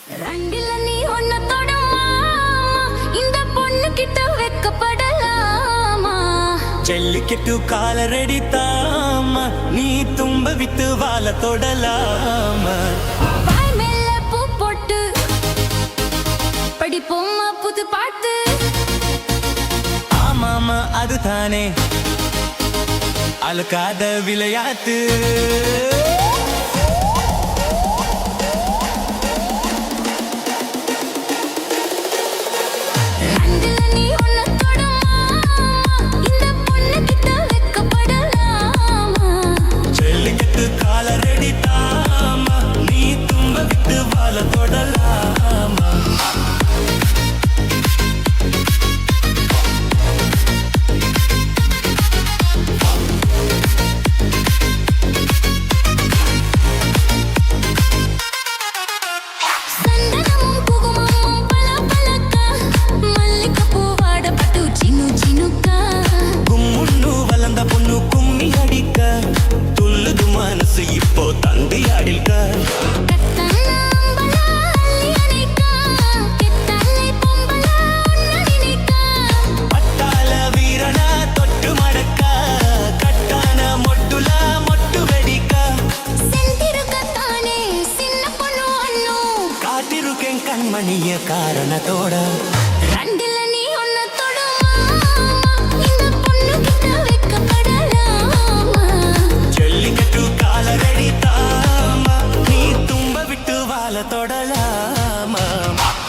ரெண்டில நீ ஒன்ன தொடமா இந்த பொண்ணு கிட்ட வெக்கப்படலாமா ஜல்லிக்கட்டு கால ரெடி தாமா நீ தும்ப வித்து வாழ தொடலாமா வாய் மேல பூ போட்டு படிப்போமா புது பாட்டு ஆமாமா அதுதானே அழுக்காத விளையாட்டு இப்போ தந்தி அடிக்க பட்டாள வீரன தொட்டு மடக்க கட்டான மொட்டுல மொட்டு வெடிக்க செந்திருக்கத்தானே சின்ன பொண்ணு அண்ணு காத்திருக்கேன் கண்மணிய காரணத்தோட ரெண்டில நீ ஒன்ன தொடமா இந்த பொண்ணு கிட்ட வெக்கப்படலாமா ஜல்லிக்கட்டு கால ரெடி தாமா நீ தும்ப விட்டு வாழ தொடலாமா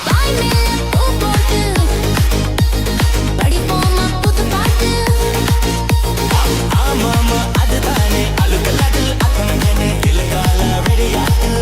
வாய் மேல பூ போட்டு படிப்போமா புது பாட்டு ஆமாமா அதுதானே அழுக்கலது அத்தனை இலகால வெடியாட்டு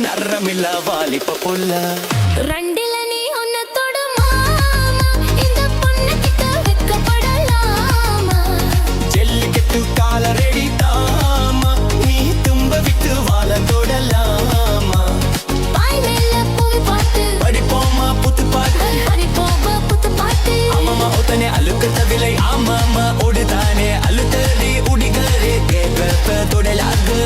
நரமில்ல வாலிப்ப புள்ள ரெண்டில நீ ஒன்ன தொடமா இந்த பொண்ணு கிட்ட வெக்கப்படலாமா ஜல்லிக்கட்டு கால ரெடி தாமா நீ தும்ப விட்டு வாழ தொடலாமா வாய் மேல பூ போட்டு படிப்போமா புத்து பாட்டு படிப்போமா புது பாட்டு ஆமாமா ஒத்தனை அழுக்கத்த விலை ஆமாமா ஓடுதானே அழுத்தடி உடிகரே கேட்க தொடலாகு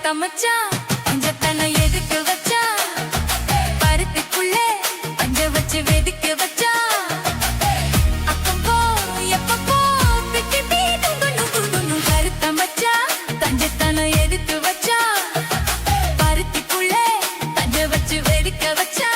கருத்த மச்சான் பஞ்சத்தனை எதுக்கு வச்சா பருத்திக்குள்ளே பஞ்ச வச்சு வெதுக்கு வச்சா அப்பப்போ எப்பப்போ பிட்டி பீட்டு கருத்த மச்சான் பஞ்சத்தனை எதுக்கு வச்சா பருத்திக்குள்ளே பஞ்ச வச்சு வெதுக்க வச்சா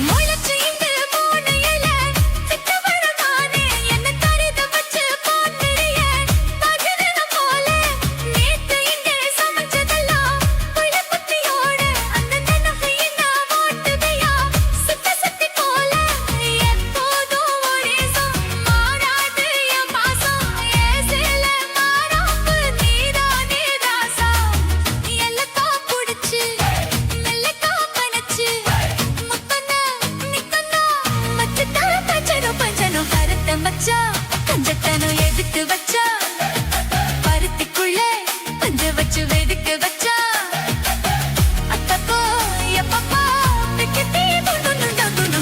முளைச்சு இந்த மூணையில சித்தவழகானே என்ன தரித வச்சு போட்டுறிய பஜனம் போல நேத்து இங்கே சமைச்சதெல்லாம் புள்ள குட்டியோட அந்த நினைவு என்ன ஓட்டுதையா சுத்தி போல எப்போதும் ஒரே மாறாது என் பாசம் ஏசில மாறாப்பு நீதானே தாசா எல்லக்கா புடிச்சு மெல்லக்கா பனச்சு பஞ்சத்தனம் எதுக்கு வச்சா பருத்திக்குள்ளே பஞ்ச வச்சு வெதுக்கு வச்சா அப்பப்போ எப்பப்போ பிக்கத்தி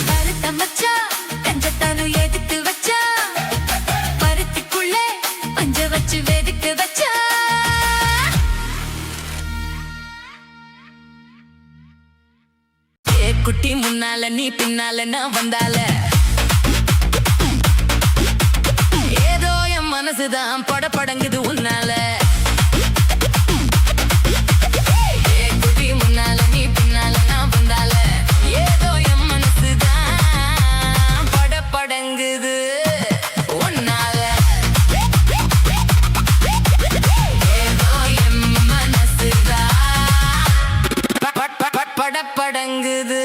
கருத்த மச்சா பஞ்சத்தனம் எதுக்கு வச்சா பருத்திக்குள்ளே பஞ்ச வச்சு வெதுக்கு வச்சா குட்டி முன்னால நீ பின்னால நான் வந்தால ஏதோ என் மனசுதான் படபடங்குது உன்னால குட்டி முன்னால நீ பின்னால நான் வந்தால ஏதோ என் மனசுதான் படபடங்குது உன்னால ஏதோ என் மனசுதான் படபடங்குது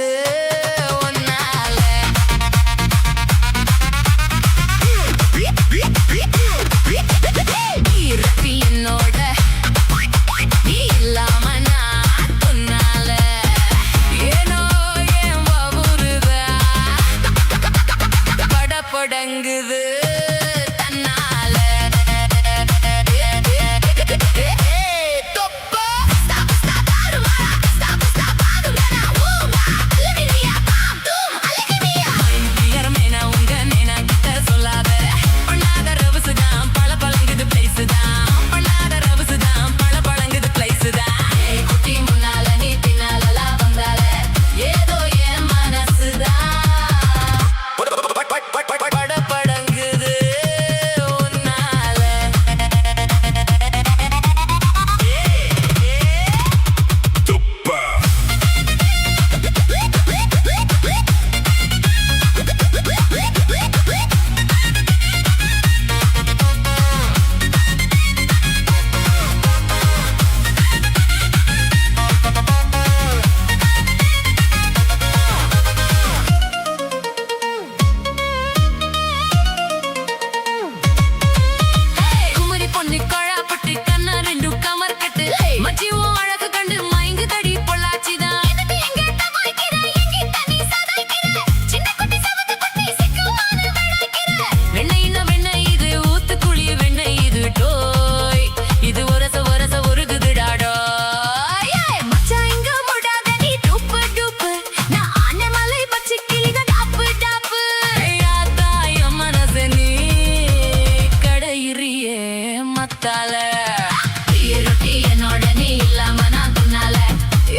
என்னோட நீ இல்லாம நான் சொன்னால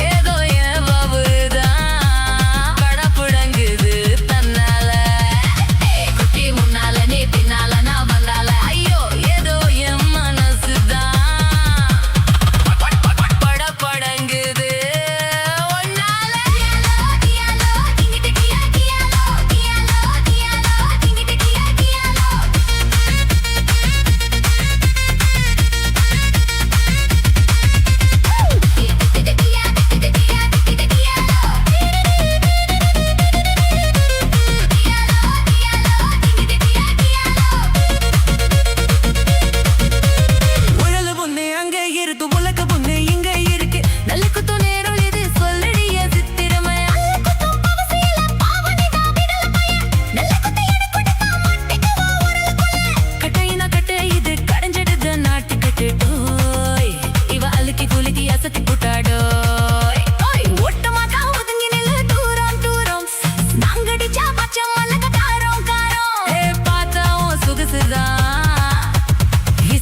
ஏனோ என் வவுறுதா படபடங்குது தன்னால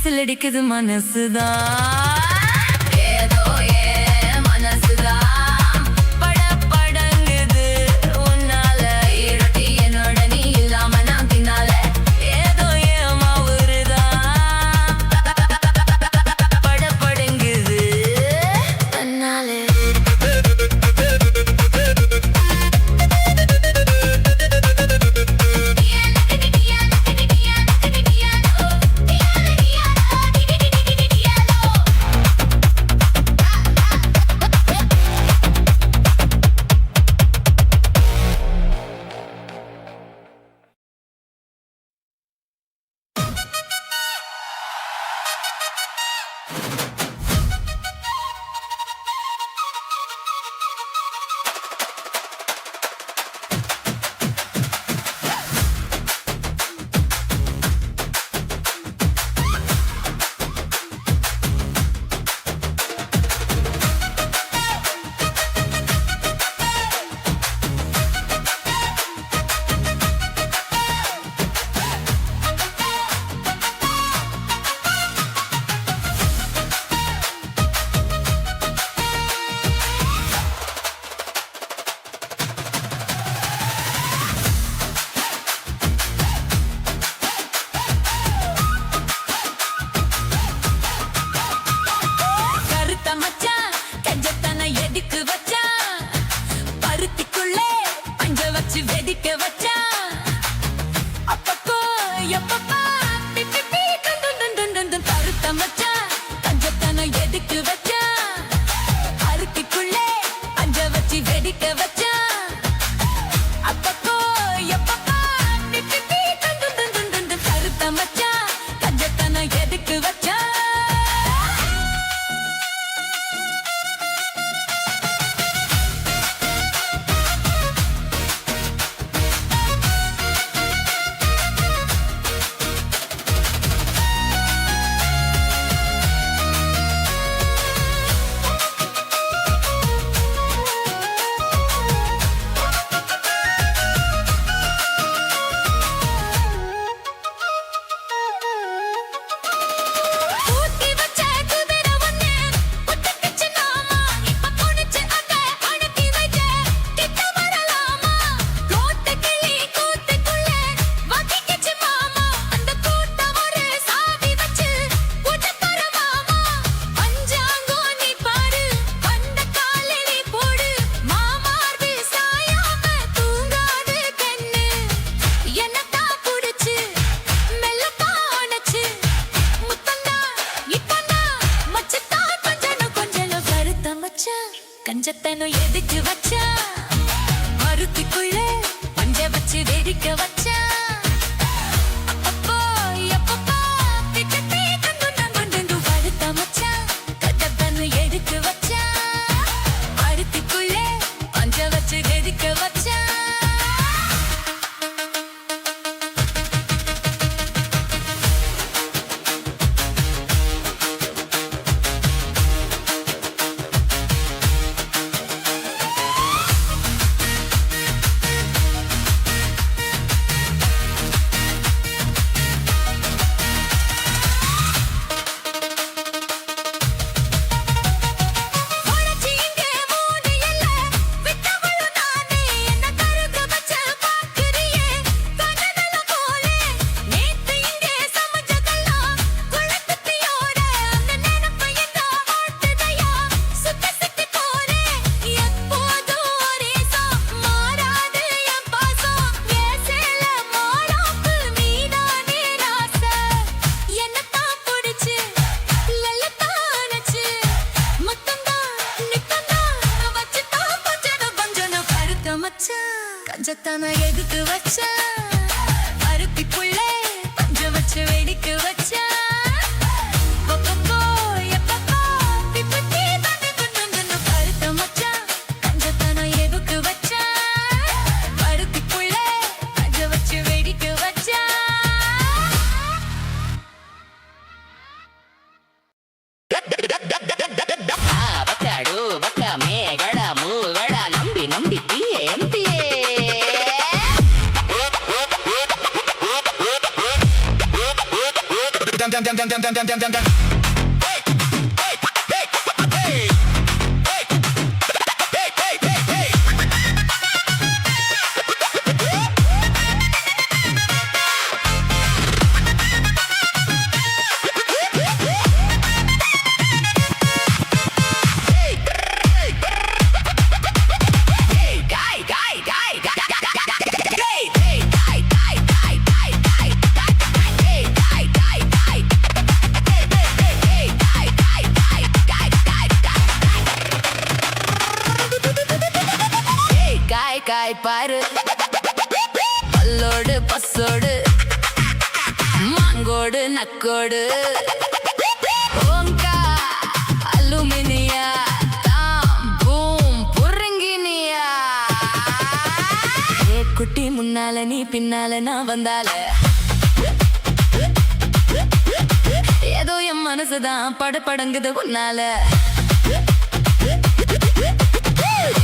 விசில் அடிக்குது மனசுதான் ஏதோ ஏன் மனசுதான் படபடங்குது உன்னால இருட்டி என்னோட நீ இல்லாம நான் பின்னால ஏதோ ஏன் மவுறுதான் படபடங்குது தன்னாலே கஞ்சத்தனம் எதுக்கு வச்சா மருத்துக்குள்ளே பஞ்ச வச்சு வெடிக்க வச்சா அப்பப்போ எப்பப்பா திட்டத்தே கண்டு படுத்த மச்சா கஞ்சத்தனம் எதுக்கு வச்சா மருத்துக்குள்ளே பஞ்ச வச்சு வெடிக்க வச்சா கஞ்சத்தான எதுக்கு வச்சா அருத்திக்குள்ளே பஞ்ச வச்சு வெடிக்க வச்சா பருத்த மச்சா கஞ்சத்தான எதுக்கு வச்சா அருத்திக்குள்ளே பஞ்ச வச்சு வெடிக்க வச்சா ಬಕ್ಕಾಡು ಬಕ್ಕ ಮೇಗಳ ಮೂಗಳ ನಂಬಿ ನಂಬಿ ಎಂಪಿಯೇ காய் பாரு பல்லோடு பஸ்ஸோடு மாங்கோடு நக்கோடு ஓங்கா அலுமினியா தாம் பூம் புருங்கினியா ஏ குட்டி முன்னால நீ பின்னால நான் வந்தால ஏதோ என் மனசுதான் படபடங்குது உன்னால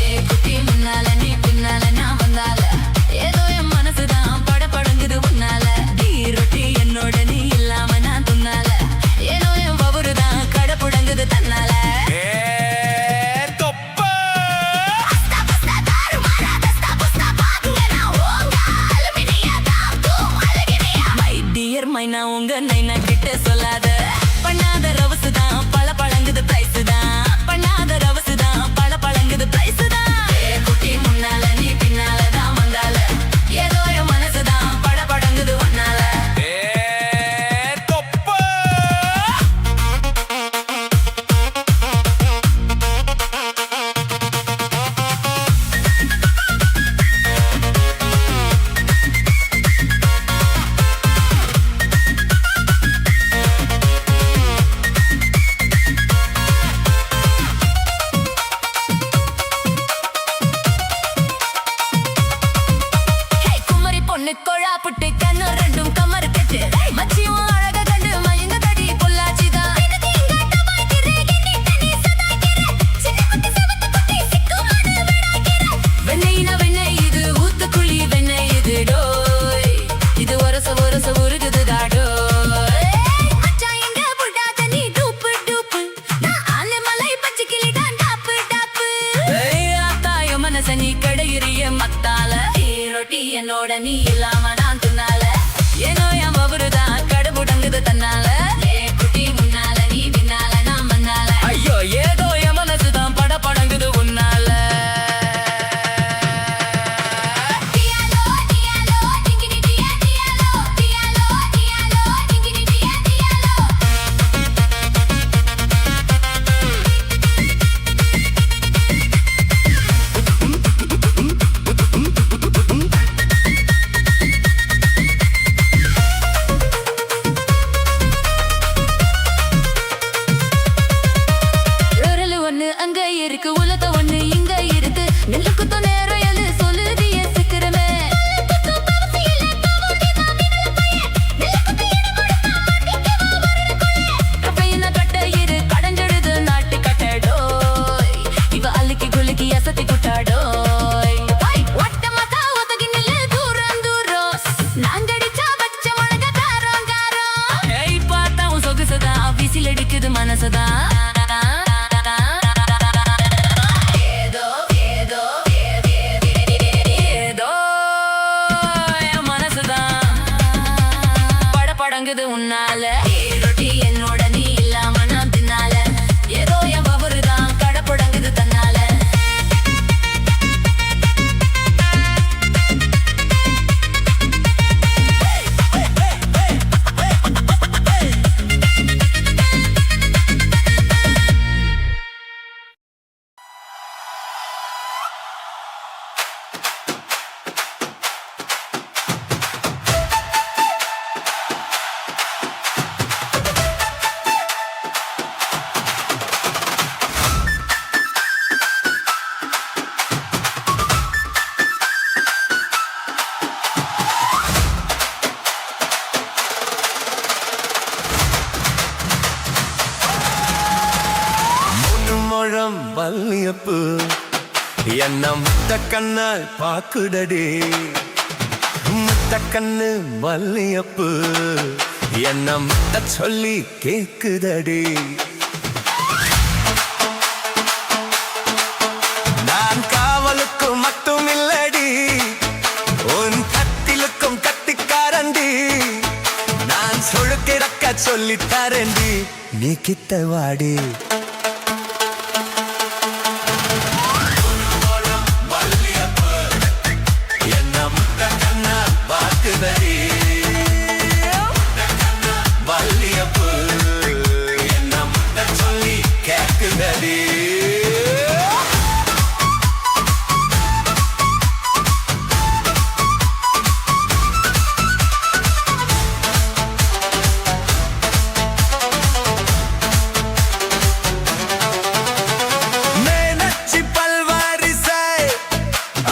ஏ குட்டி முன்னால நீ பின்னால நான் வந்தால ஏதோ என் மனசுதான் படபடங்குது உன்னால டீ ரொட்டி என்னோட நீ இல்லாம நான் துன்னால ஏதோ என் பவருதான் கடப்புடங்குது தன்னால மைனா உங்க நைனா கிட்ட சொல்லாத பண்ணாத ரவசுதான் பல பழங்குது பிரைஸ் தான் பண்ணாத ரவசுதான் பல பழங்குது பிரைஸ் தான் குட்டி முன்னால நீ பின்னால தான் வந்தால ஏதோ என் மனசுதான் பட படங்குது ஒன்னால கொழா புட்டு கண்ணு ரெண்டும் கமரு கட்டு மச்சியும் அழக கண்டு மயங்க தடி பொள்ளாச்சிதான் வெண்ணெய்னா வெண்ணெய் இது ஊத்துக்குழி வெண்ணெய் இது டோய் இது ஒரச ஒரச உருகுது தாடோய் அச்சா எங்க புடாத நீ டூப்பு டூப்பு நான் ஆன மலை பச்சை கிளி தான் டாப்பு டாப்பு ஆத்தாய மனச நீ கடையிறிய மத்தால ரொட்டி என்னோட நீ இல்லாம நான் துன்னால ஏனோ என் பவருதான் கடபுடங்குது தன்னால ஏ குட்டி முன்னால நீ பின்னால நான் வந்தால ஐயோ ஏதோ என் மனசுதான் பட படங்குது உன்னால அங்க இருக்கு உலக ஒண்ணு இங்க இருக்கு நெல்லுக்கு நேரம் எழு சொல்லுதிய சிக்கிறமே கட்ட இரு கடஞ்செடுது நாட்டு கட்டடோய் இவ அழுக்கி குலுக்கி அசத்தி குட்டாடோய் ஒட்டமாக்கா ஒதுங்கி நில்லு தூரம் தூரம் நாங்கடிச்சா பச்சை மிளகா காரம் காரம் ஏய் பார்த்தா உன் சொகுசுதான் விசில் எடுக்குது மனசுதான் உன்னால ரொட்டி என்னோட நீ இல்லாம நான் தின்னால ஏதோ என் பவருதான் கடப்புடங்குது தன்னால வல்லியப்பு என்ன முத்த கண்ணால் பாக்குடடி முத்த கண்ணு வல்லியப்பு என்ன முத்த சொல்லி கேக்குதடி நான் காவலுக்கு மட்டும் இல்லடி உன் கத்திலுக்கும் கத்திக்காரண்டி நான் சொழுக்கிடக்க சொல்லி தரண்டி நீ கிட்ட வாடி என்ன முத்த கண்ணா பாக்குதடி வள்ளியப்பு என்ன முத்த சொல்லி கேக்குதடி மேனச்சி பல்வாரிசை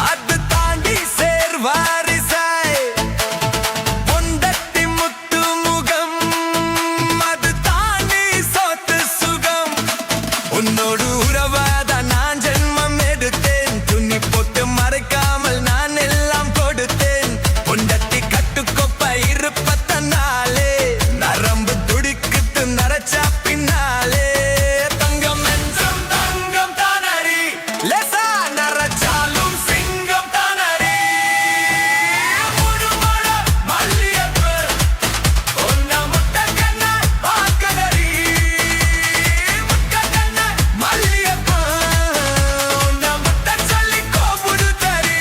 அது தாண்டி சேர்வாரிசை பொண்டட்டி முத்து முகம் அது தாண்டி சொத்து சுகம் உன்னோடு உறவாத நான் ஜென்மம் எடுத்தேன் துணி போட்டு மறைக்காமல் நான் எல்லாம் கொடுத்தேன் பொண்டட்டி கட்டுக்கொப்ப இருப்பத்தனாலே நரம்பு துடிக்கிட்டு நரச்சா பின்னாலே தங்கம் என்றும் தங்கம் தானடி லேசா நரச்சாலும் சிங்கம் தானடி முழுமழ மல்லியப்பு உன்ன முட்ட கண்ண பாக்கதடி முட்ட கண்ண மல்லியப்பு உன்ன முட்ட சொல்லி கோபுடுதடி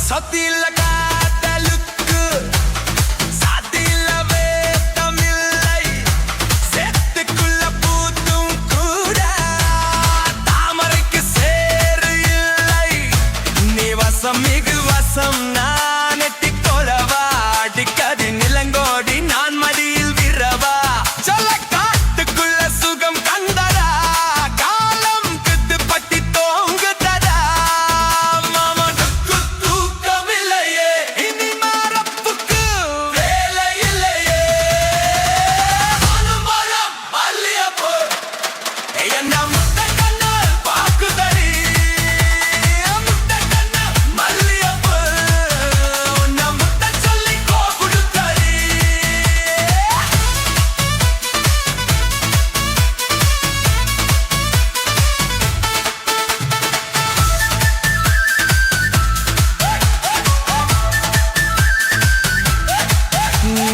சத்தியில்ல காதலுக்கு சாத்தியில்லவே தமிழை சேத்துக்குள்ள பூத்தும் கூட தாமரைக்கு சேரு இல்லை நீ வசம் மிகு வசம் நான் எட்டிக்கொள்ளவா அடிக்கடி நிலங்கோடி நான் மடியில் விரவா சொல்ல காட்டுக்குள்ள சுகம் கண்டடா காலம் கித்து பட்டி தோங்குதடா மாமனுக்கு தூக்கமில்லையே இனி மரப்புக்கு வேலை இல்லையே மனுமரம் மல்லியப்பு என்ன முத்த கண்ண பாக்குதடி முத்த கண்ண மல்லியப்பு உன்ன முத்த சொல்லி கோபுடுதடி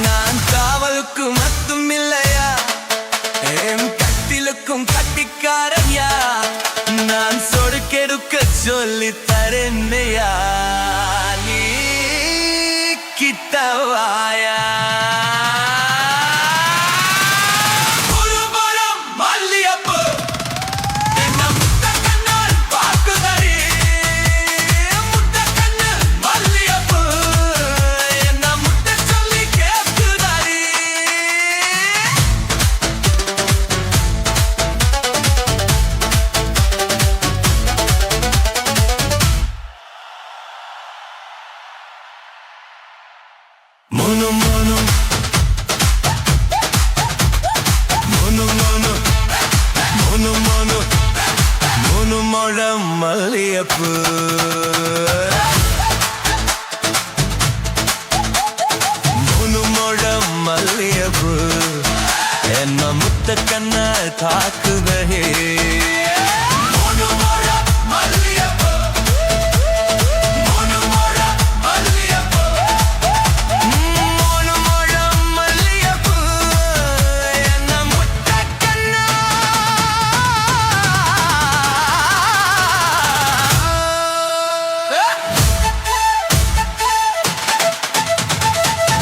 நான் காவலுக்கு மட்டும் இல்லையா என் கட்டிலுக்கும் கட்டிக்காரையா நான் சொடுக்கெடுக்க சொல்லி தரேன்னையா நீ கிட்டவாயா முழுமரம் மல்லியப்பு என்ன முத்த கண்ணால் பாக்குதடி முத்த கண்ணு மல்லியப்பு என்ன முத்த சொல்லி கேக்குதடி Mono mono mono mono mono mono mono mono மல்லியப்பு mono mono மல்லியப்பு என்ன முத்த கண்ண தாக்குதே mono mono மல்லியப்பு mono mono மல்லியப்பு mono mono மல்லியப்பு என்ன முத்த கண்ண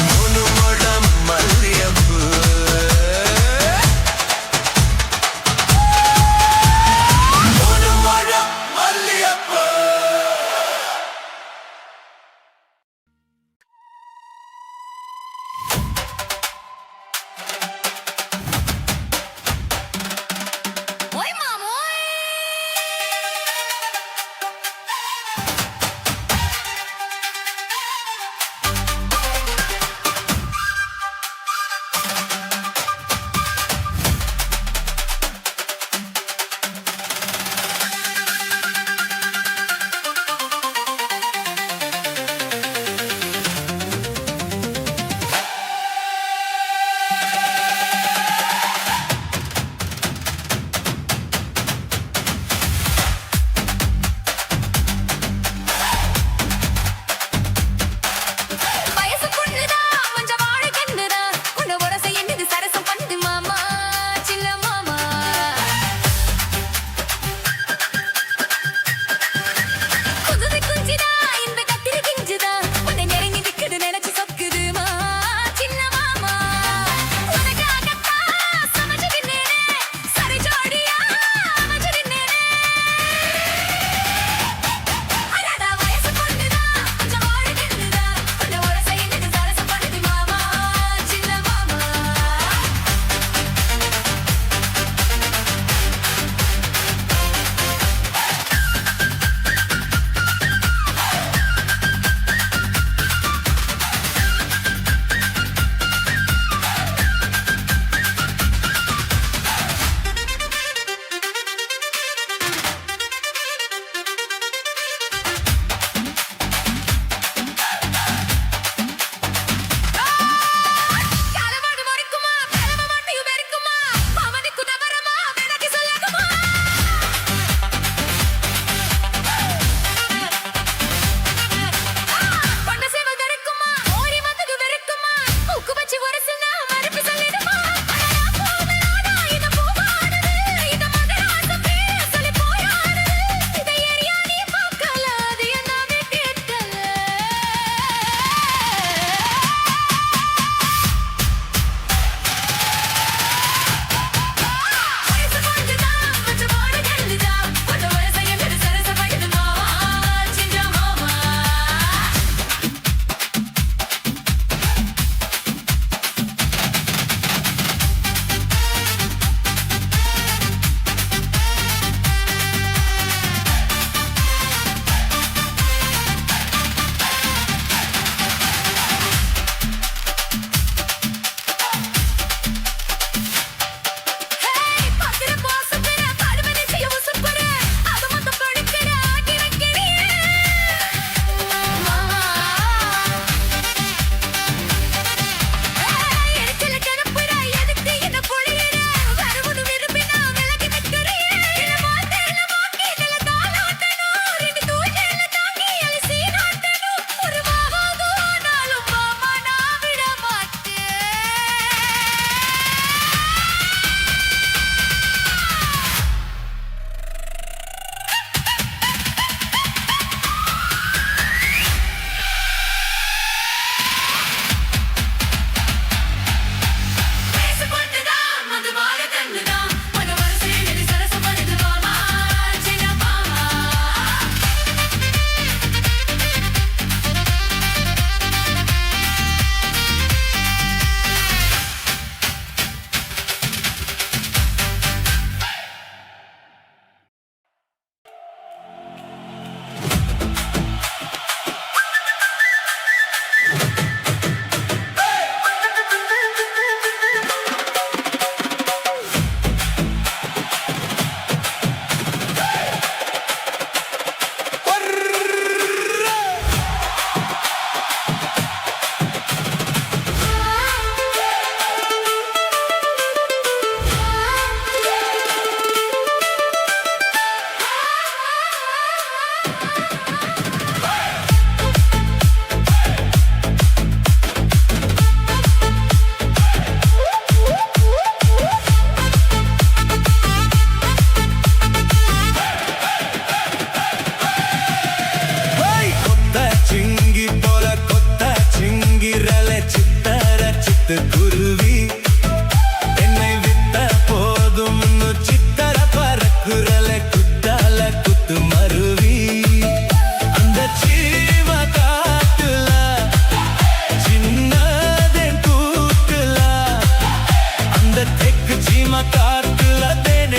mono mono மல்லியப்பு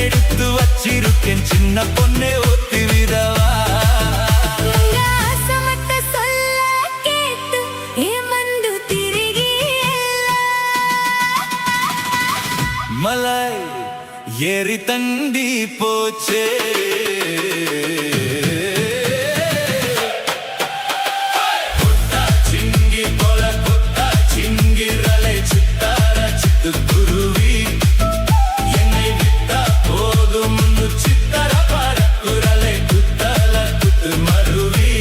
எடுத்து வச்சிருக்கேன் சின்ன பொண்ணே ஒத்து விதவா உங்க ஆசமத்த சொல்ல கேட்டு ஏமந்து திரிகி மலை ஏறி தண்டி போச்சே கொட்டா சிங்கி போல கொட்டா சிங்கிரலை சித்தார சித்து குருவி என்னை விட்டா போதும் சித்தர பரக்குரலை குத்தல குத்து மருவி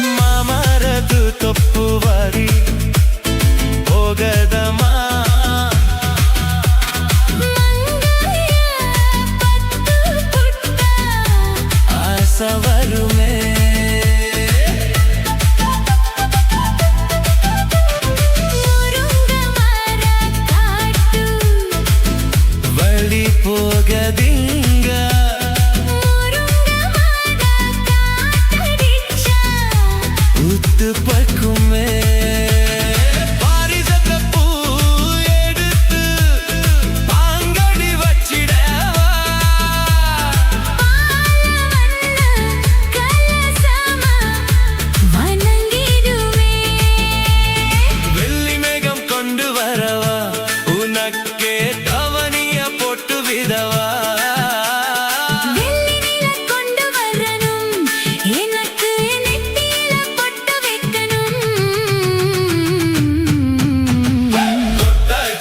ಮಾಮರದು ತಪ್ಪುವರಿ ಹೋಗದಮಾ ಆಸವರುಮೇ ಬಳಿ ಹೋಗದಿಂಗ உத்து பக்குமே பாரிசத்த பூ எடுத்து பாங்கடி வச்சிடவா வெள்ளி மேகம் கொண்டு வரவா உனக்கே கவனிய போட்டு விதவா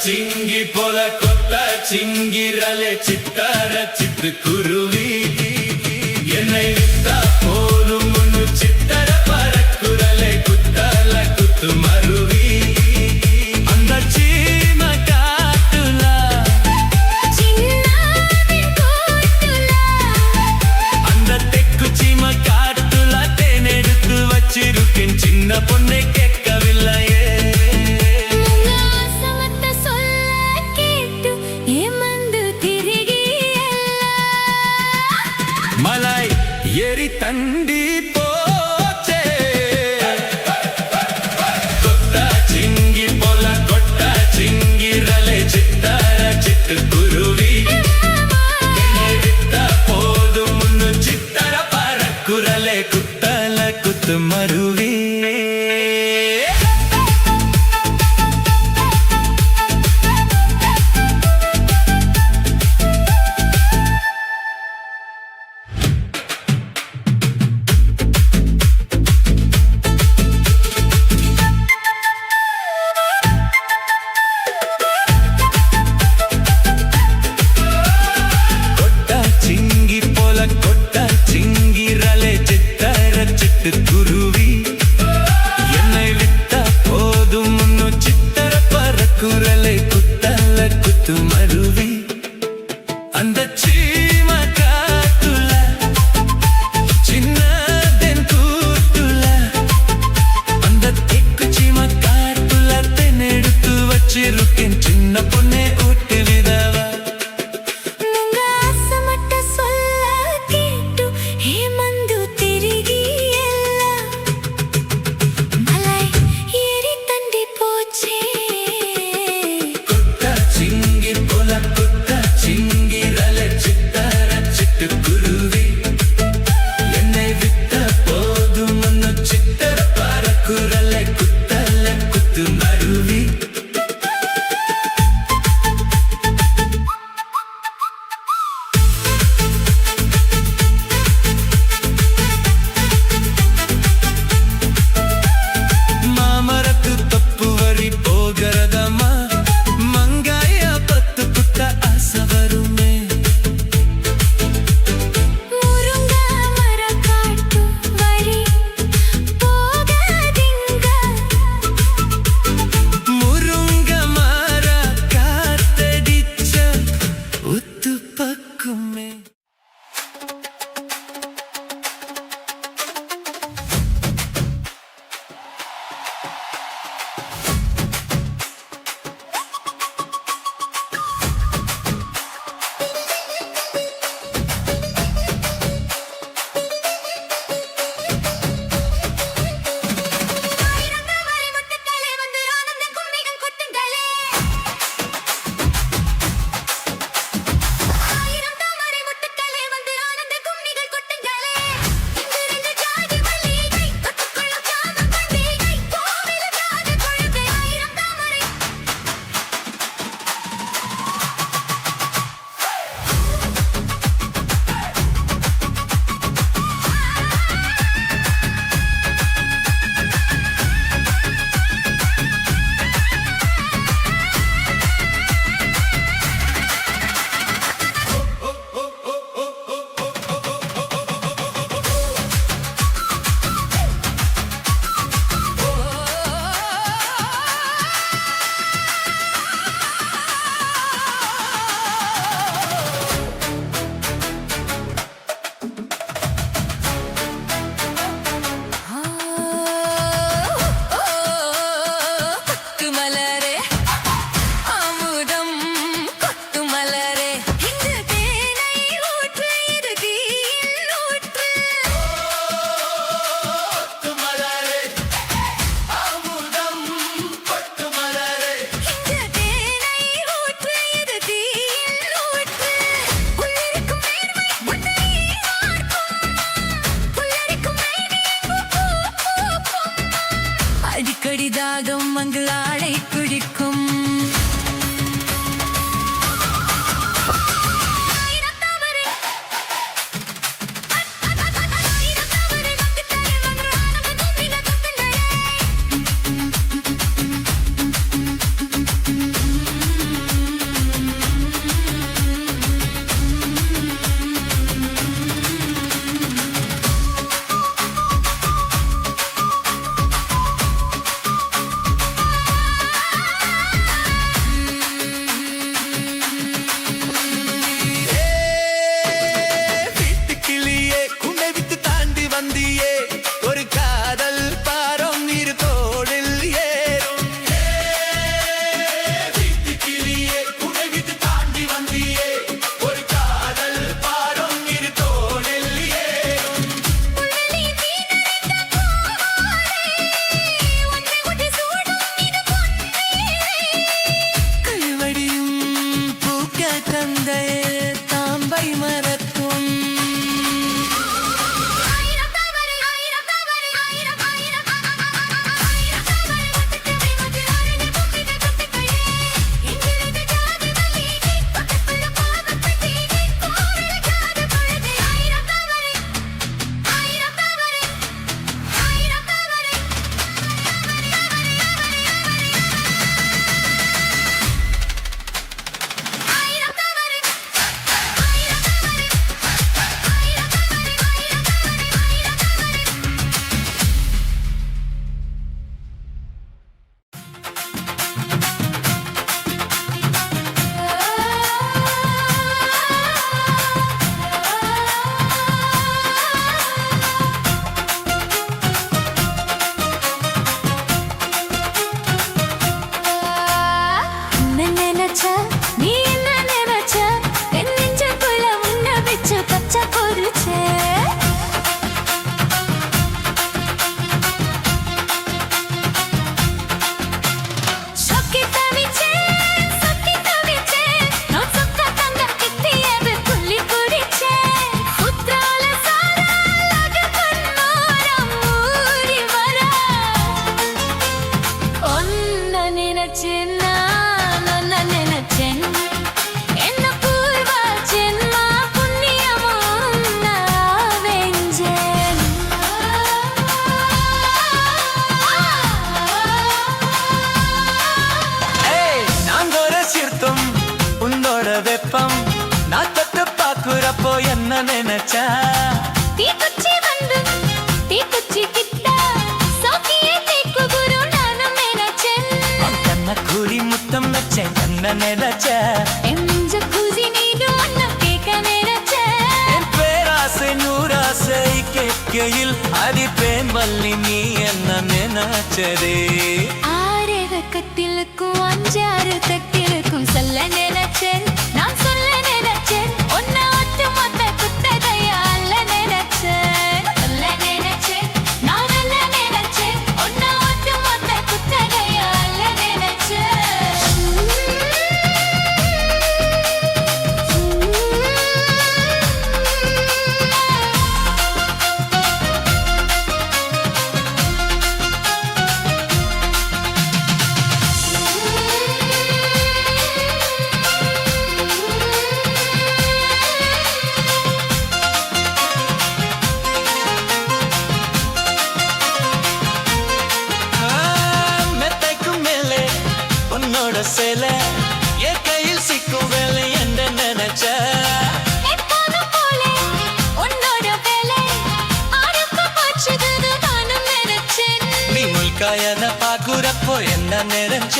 சிங்கி போல கொத்த சிங்கிரலே சித்தார சித்து குருவி என்னை விட்டா போலும் முன்னு சித்தர பரக்குரலை குத்தல குத்து மருவி அந்த சீம காட்டுல அந்த தெக்கு சீம காட்டுல தேன் எடுத்து வச்சிருக்கேன் சின்ன பொண்ணை கேட்கவில்லையே மலை ஏறி தண்டி போச்சே கொட்டா சிங்கி போல கொட்டா சிங்கிரலை சித்தார சித்து குருவி என்னை விட்டா போதும் முன்னு சித்தர பரக்குரலை குத்தல குத்து மருவி கொட்டா சிங்கி போல கொட்டா சிங்கிரலை சித்தார சித்து குருவி என்னை விட்டா போதும் முன்னு சித்தர பரக்குரலை குத்தல குத்து மருவி அந்த சீம காட்டுல சின்னதென் கூட்டுல அந்த தெக்கு சீம காட்டுல தென் எடுத்து வச்சிருக்கேன் சின்ன பொண்ணே ஊட்டு விதவா கொட்டா சிங்கி போல குழப்பம் நான் தொட்டு பாக்குறப்போ என்ன நினைச்ச தீக்குச்சி வந்து தீக்குச்சி கிட்ட சோக்கியே தேக்கு குரு நானும் நினைச்சேன் கண்ண கூலி முத்தம் வச்சேன் என்ன நினைச்ச எஞ்ச குசி நீடும் ஒன்ன கேட்க நினைச்சேன் என் பேராசை நூறாசை கேட்கையில் அடிப்பேன் வள்ளி நீ என்ன நினைச்சதே ஆறு கத்திலுக்கும் அஞ்சாறு தட்டிலுக்கும் சொல்ல நினைச்சேன் நான் சொல்ல நினைச்சேன் ஒன்ன ஒட்டு மொத்த குத்தகையா அல்ல நினைச்சேன் சொல்ல நினைச்சேன் நான் அல்ல நினைச்சேன் ஒன்ன ஒட்டு மொத்த குத்தகையா அல்ல மெத்தைக்கும் மேலே உன்னோட சேலை என் கையில் சிக்கும் வேலை என்ன நினைச்ச எப்போதும் போலே உன்னோட வேலை ஆரம்ப போச்சுது நானும் நினைச்சேன் நீ முல்காயன பாக்குறப்போ என்ன நினைச்ச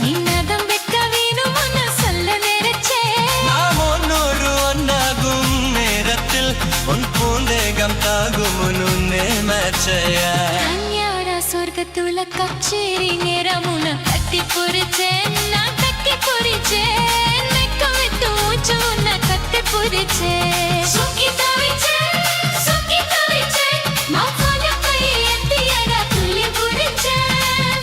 நின்னதம் வெக்க வேணும்னு சொல்ல நினைச்சேன் நாம் ஒன்னோடு ஒன்னாகும் நேரத்தில் உன் பூந்தேகம் தாகும் நினைச்சையா கன்யாட சொர்க்கத்துல கச்சேரி நேரமுன கட்டி புரிச்சேன் நான் கட்டி புரிச்சேன் மெக்க விட்டு மூச்சு உன்னை கட்டி புரிச்சேன் சுக்கி தவிச்சேன் மாஃபால கையை எத்தியடா துள்ளி புரிச்சேன்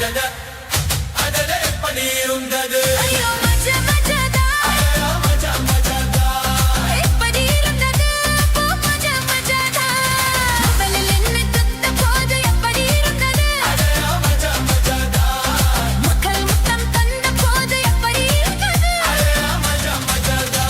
அடடே எப்படி இருந்தது ஐயோ மஜா மஜாதா மஜா மஜாதா எப்படி இருந்தது போ மஜா மஜாதா மொபைலில் என்ன துத்த போது எப்படி இருந்தது மஜா மஜாதா மக்கள் முத்தம் தந்த போது எப்படி இருந்தது மஜா மஜாதா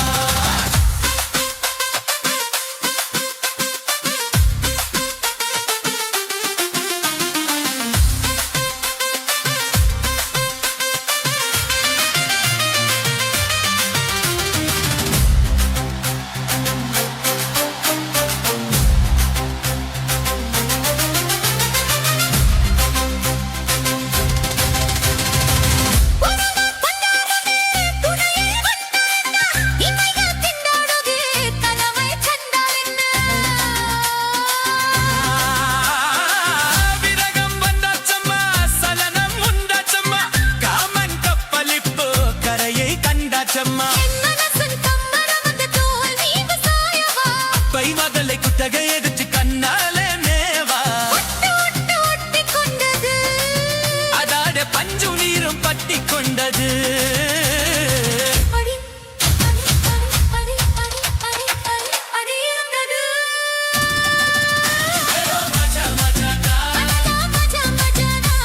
உனது பண்டாரமே துணையை வந்தாயண்ணா இமைகள் திண்டாடுதே கனவை கண்டாலென்ன விரகம் வந்தாச்சம்மா சலனம் உண்டாச்சம்மா காமன் கப்பலிப்பு கரையை கண்டாச்சம்மா என் மனசின் கம்மரம் அந்த தோல் நீங்க சாயவா பைமதலை குத்தகை எடுத்து கண்ணாலே மேவா ஒட்டு ஒட்டு ஒட்டிக் கொண்டது அதாட பஞ்சு நீரும் பட்டி கொண்டது அடி அடி அடி அடி அடி அடி அடி இருந்தது மஜா மஜாதா அடடா மஜா மஜாதா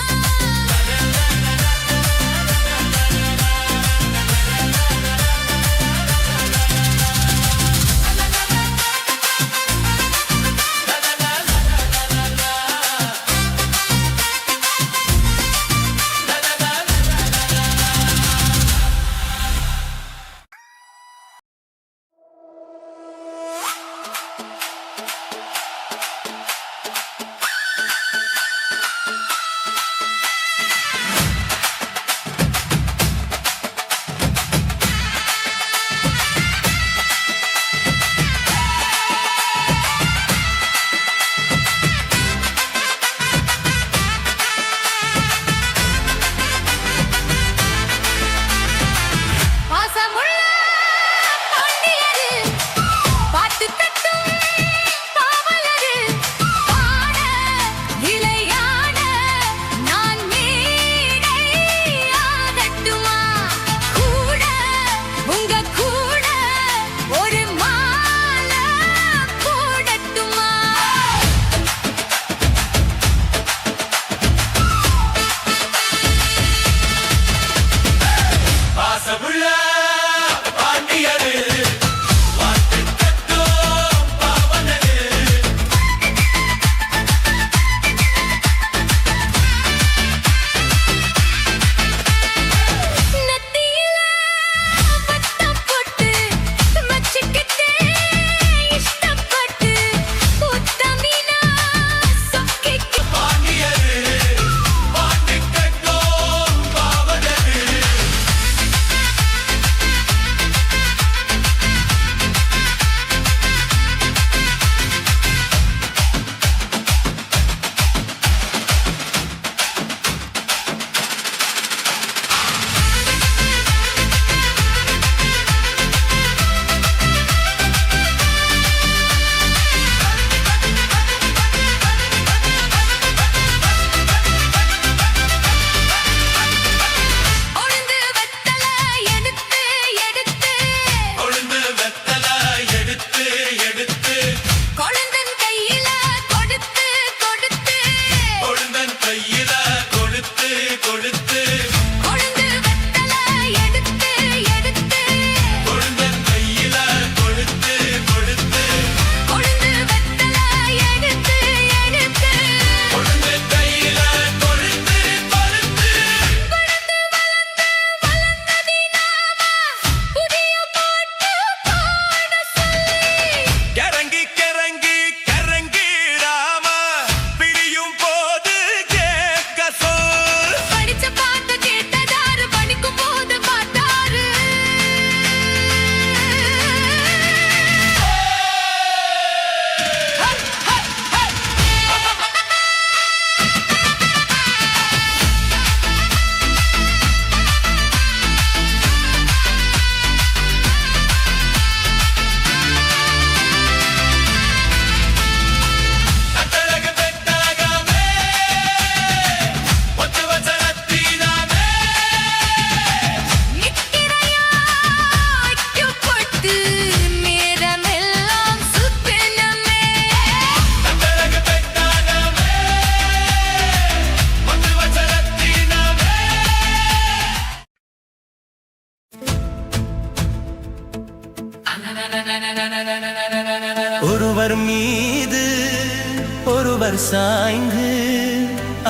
ஒருவர் சாய்ந்து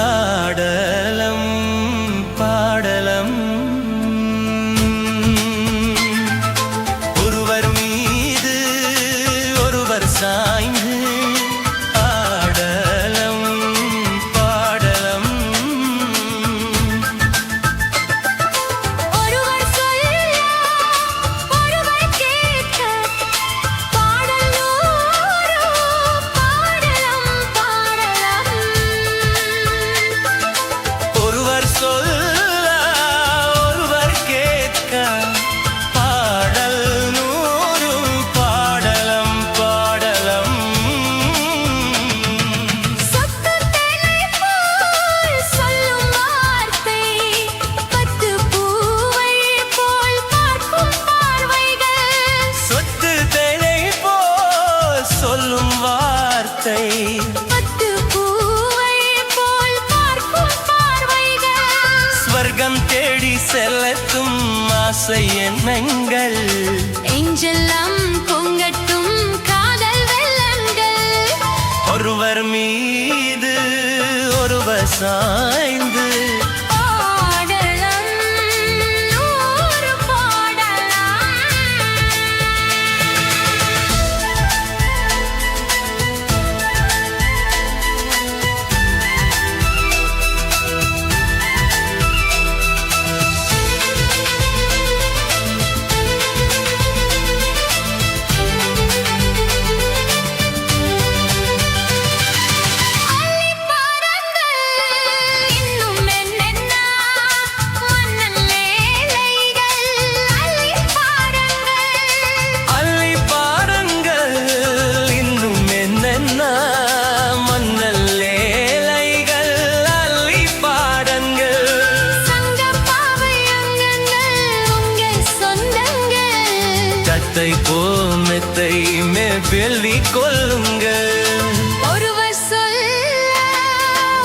ஆடலம் பாடலம் ஒருவர் மீது ஒருவர் சாய்ந்து ஆடலம் பாடலம் ஒருவர் சொல்ல ஒருவர் கேட்க பாடல் நூறு பாடலம் பாடலம் ஒருவர் சொல்ல ஒருவர் கேட்க பாடல் நூறும் பாடலம் பாடலம் சொத்து தேனை போல் சொல்லும் வார்த்தை பத்து பூவை போல் பார்க்கும் பார்வைகள் சொத்து தேனை போல் சொல்லும் வார்த்தை பத்து பூவை போல் பார்க்கும் பார்வைகள் ஸ்வர்க்கம் தேடி செல்லட்டும் ஆசை எண்ணங்கள் எஞ்செல்லாம் பொங்கட்டும் காதல் வெள்ளங்கள் ஒருவர் மீது ஒருவர் சாய்ந்து பாடலம் நூறு பாடலாம் அள்ளி பாருங்கள் இன்னும் என்னென்ன மன்னன் வேலைகள் அள்ளி பாருங்கள் அள்ளி பாருங்கள் இன்னும் என்னென்ன மன்னல் லேலைகள் அள்ளி பாருங்கள் சங்கப்பாவை அங்கங்கள் உங்கள் சொந்தங்கள் தத்தை போமெத்தை மேல்வி கொள்ளுங்கள் ஒருவர் சொல்ல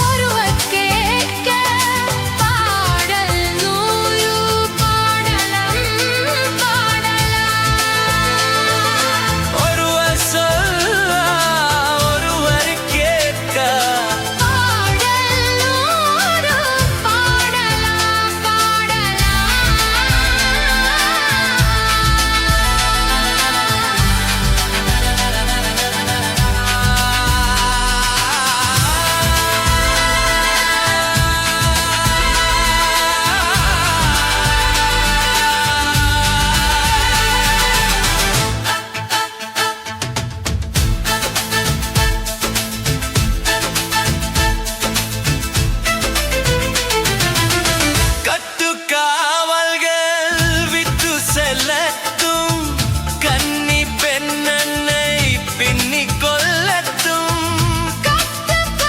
ஒருவர் கேட்க பாடல் நூறு பாடலம் பாடலாம் ஒருவர் சொல்ல ஒருவர் கேட்க பாடல் நூறு பாடலாம் கட்டுக்காவல்கள் விட்டு செல்லட்டும் கன்னி பெண்ணை பின்னிக் கொள்ளட்டும் கட்டுக்காவல்களுக்கு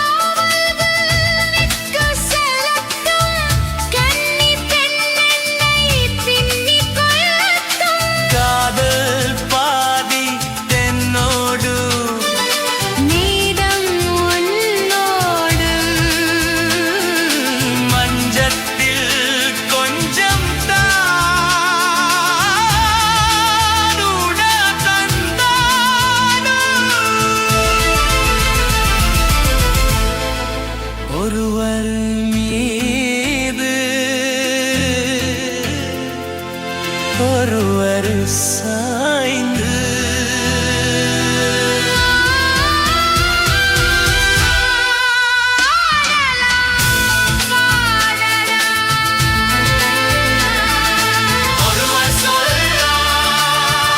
செல்லட்டும் கன்னி பெண்ணென்னை பின்னிக் கொள்ளட்டும் காதல் பாதி தென்னோடு நீதம் உன்னோடு மஞ்சத்தில் கொஞ்சம் தானுட தந்தானு ஒருவர் மீது ஒருவர் சாய்ந்து ஒருவர் சொல்ல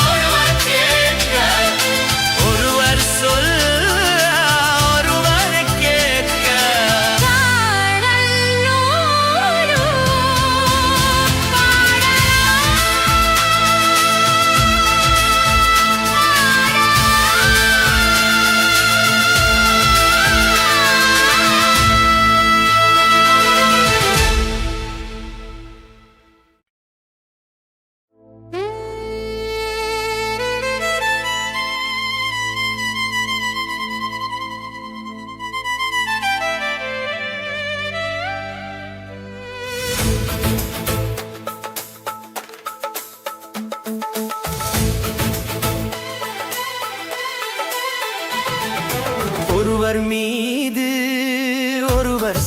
ஒருவர் கேட்க ஒருவர் சொல்ல ஒருவர் கேட்க பாடல் நூறு பாடலாம்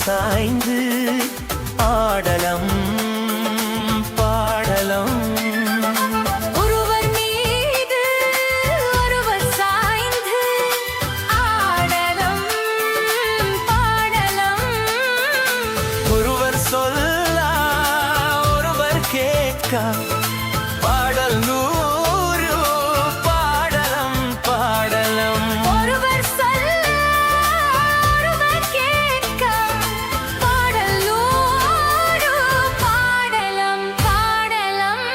சாய்ந்து ஆடலம் பாடலம். ஒருவர் மீது ஒருவர் சாய்ந்து ஆடலம் பாடலம். ஒருவர் சொல்ல ஒருவர் கேட்க பாடல் நூறு பாடலம் பாடலம். ஒருவர் சொல்ல ஒருவர் கேட்க பாடல் நூறு பாடலம் பாடலம்.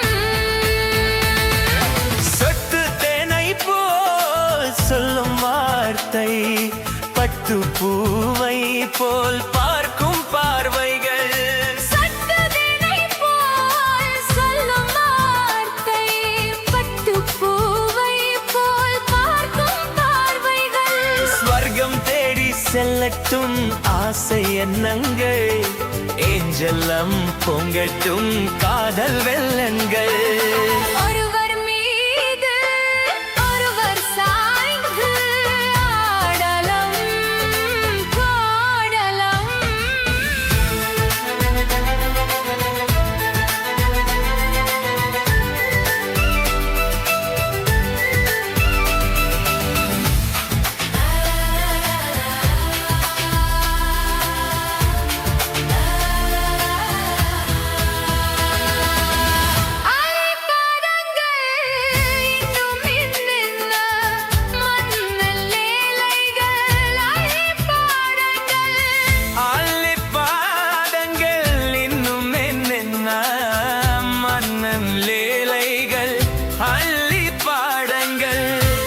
சொட்டு தேனை போல் சொல்லும் வார்த்தை பட்டு பூவை போல் பார்க்கும் பார்வைகள். சட்டதினை போல் சொல்லும் வார்த்தை பட்டுப் பூவை போல் பார்க்கும் பார்வைகள். ஸ்வர்க்கம் தேடி செல்லட்டும் ஆசை எண்ணங்கள், ஏஞ்சல்லம் பொங்கட்டும் காதல் வெள்ளங்கள். ஒருவர் மீது ஒருவர் சாய்ந்து ஆடலம் பாடலம். அலைபாதங்கள் இன்னும் மின்னின மன்னல் லீலைகள். அலைபாதங்கள் ஆலிப்பாதங்கள் இன்னும் என்னென்ன மன்னன் லீலைகள் அள்ளி பாடங்கள்.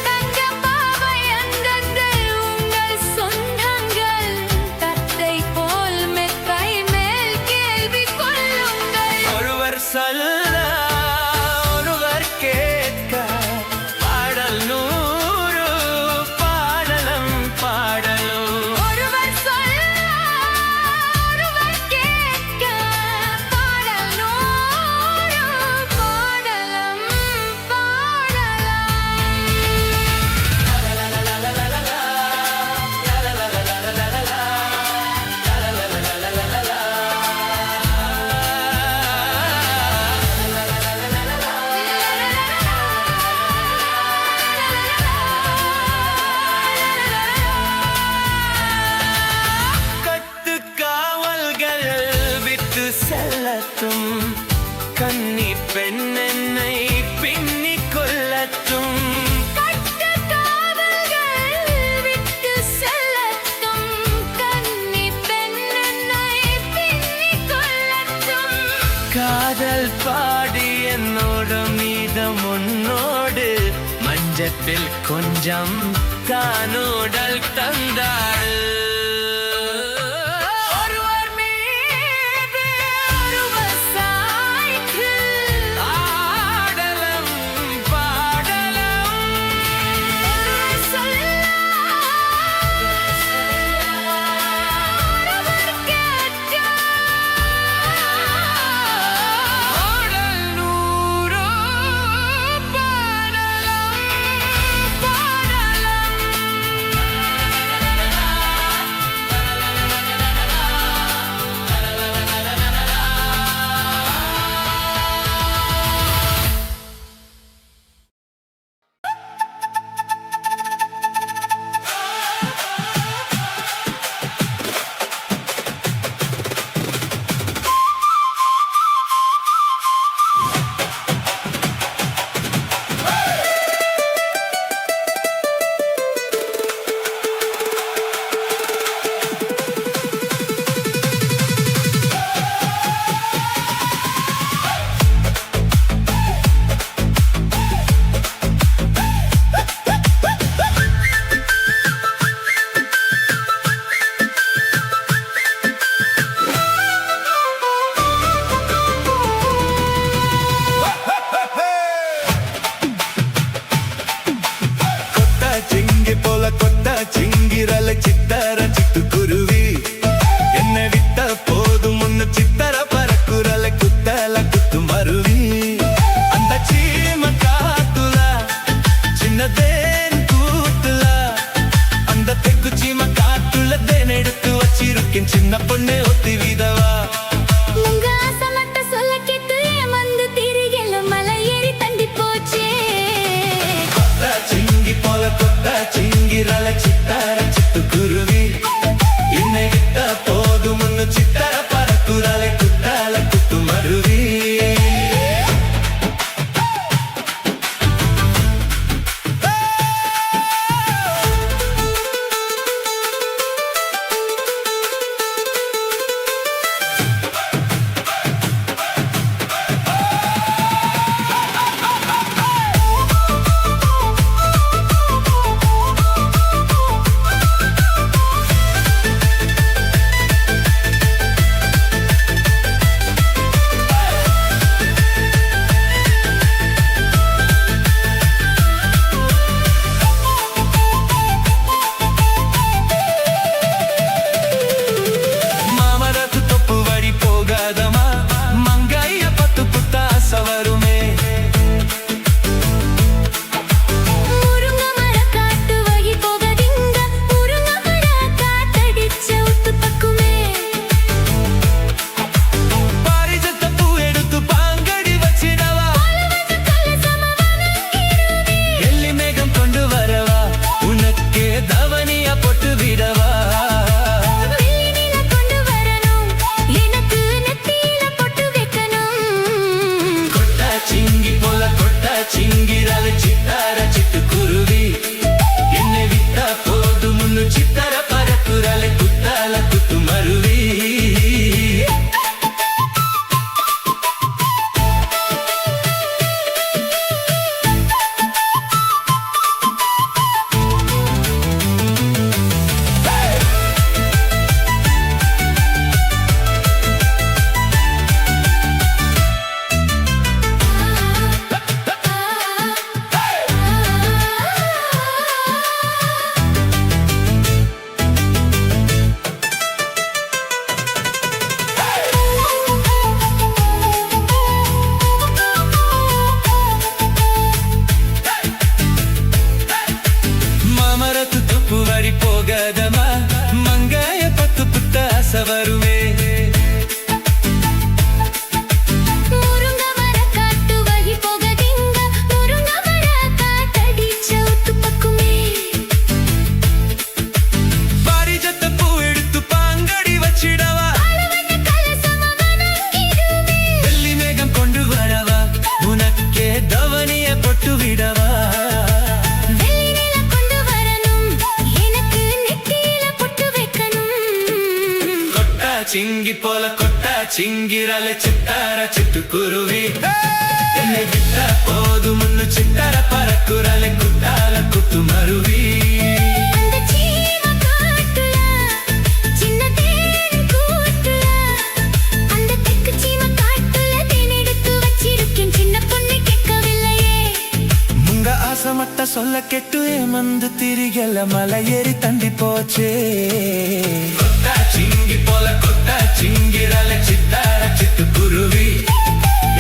தங்க பாவை அங்கங்கள் உங்கள் சொந்தங்கள். தத்தை போல் மெத்தை மேல் கேள்வி கொள்ளுங்கள். ஒருவர் சொல்ல ஒருவர் கேட்க பாடல் நூறு பாடலம் பாடலும். ஒருவர் சொல்ல ஒருவர் கேட்க பாடல் நூறு பாடலம் கட்டு காவல்கள் விட்டு செல்லட்டும், கன்னி பெண் என்னை பின்னி கொள்ளட்டும். கட்டு காவல்கள் விட்டு செல்லட்டும், கன்னி பெண் என்னை பின்னிக் கொள்ளட்டும். காதல் பாடி என்னோட மீதம் உன்னோடு மஞ்சத்தில் கொஞ்சம் தானோடல் தந்தாள். ஒருவர் மீது ஒருவர் சாய்ந்து ஆடலம் பாடலம். ஒருவர் சொல்ல ஒருவர் கேட்க பாடல் நூறு பாடலம் பாடலம். கொட்டா சிங்கிரல சித்தார சிட்டுக்குருவி என்னை விட்ட போதும்னு சித்தார பறக்குறல குத்தால குத்து மருவி அந்த சீம காட்டுல சின்ன தேன் கூட்டுல அந்த தெக்கு சீம காட்டுல தேன் எடுத்து வச்சிருக்கேன் சின்ன பொண்ணு கேட்கவில்லையே முங்க ஆசை மட்ட சொல்ல கெட்டு ஏமந்து திரிகல மலை ஏறி தண்டி போச்சே கொட்டா சிங்கி போல கொட்டா சிங்கிரல சித்தார சிட்டுக்குருவி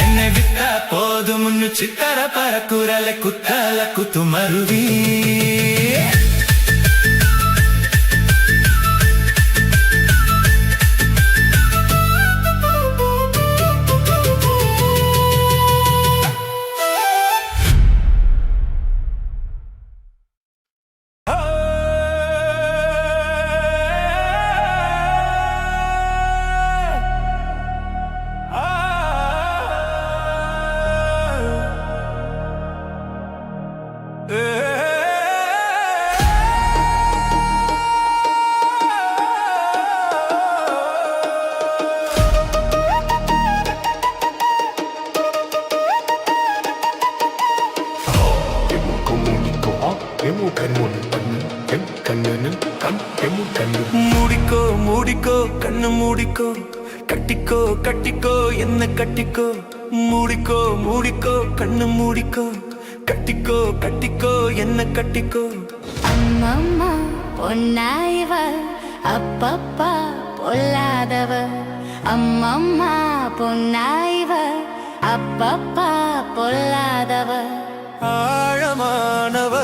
என்னை விட்டா போதும்னு சித்தார பறக்குறல குத்தால குத்து மருவி மூடிக்கோ மூடிக்கோ கண்ணு மூடிக்கோ கட்டிக்கோ கட்டிக்கோ என்ன கட்டிக்கோ மூடிக்கோ மூடிக்கோ கண்ணு மூடிக்கோ கட்டிக்கோ கட்டிக்கோ என்ன கட்டிக்கோ அம்மம்மா பொன்னாயிவ அப்பப்பா பொல்லாதவ அம்மம்மா பொன்னாயிவ அப்பப்பா பொல்லாதவ ஆழமானவ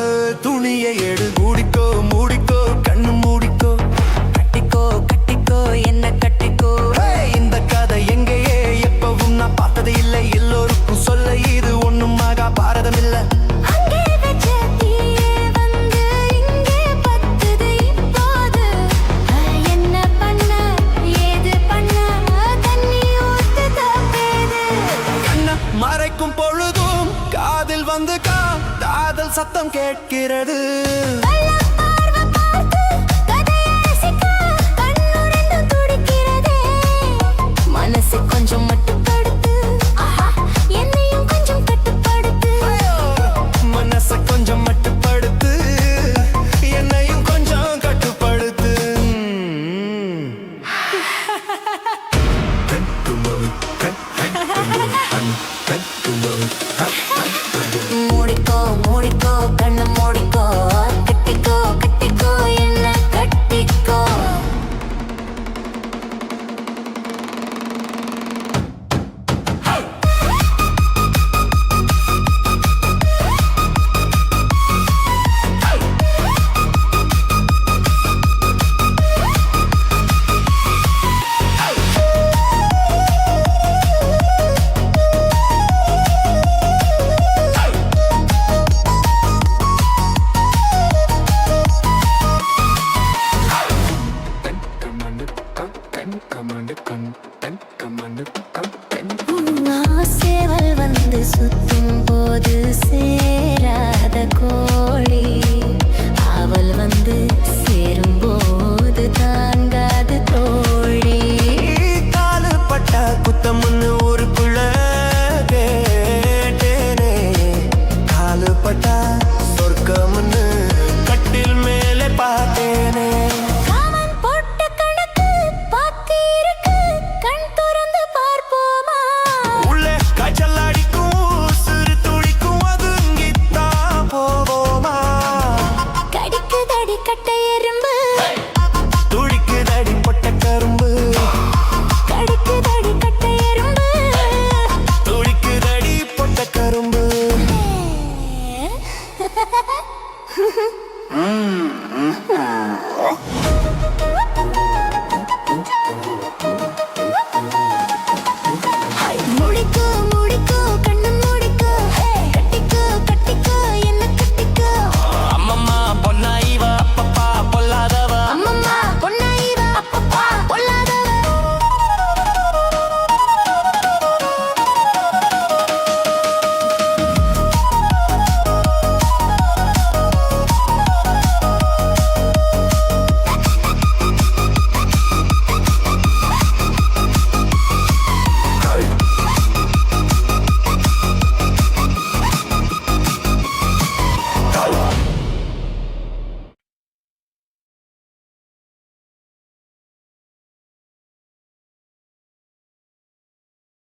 துணியை எடு மூடிக்கோ மூடிக்கோ கண்ணு மூடிக்கோ கட்டிக்கோ கட்டிக்கோ என்ன கட்டிக்கோ இந்த கதை எங்கேயே எப்பவும் நான் பார்த்தது இல்லை எல்லோருக்கும் சொல்ல இது ஒண்ணும் ஆகா பாரதம் இல்ல அங்கே வச்ச தீயே வந்து இங்கே பத்துது இப்போது என்ன பண்ண ஏது பண்ண தண்ணி ஊத்து தப்பேது கண்ண மறைக்கும் பொழுதும் காதில் வந்து காதல் சத்தம் கேட்கிறது மனசு கொஞ்சம் மட்டுப்படுத்து என்னையும் கொஞ்சம் கட்டுப்படுத்து மனச கொஞ்சம் மட்டுப்படுத்து என்னையும் கொஞ்சம் கட்டுப்படுத்து மூடிக்கோ மூடிக்கோ கண்ணு மூடிக்கோ கட்டிக்கோ கட்டிக்கோ என்ன கட்டிக்கோ சேவல் வந்து சுத்தும் போது சேராத கோழி அவள் வந்து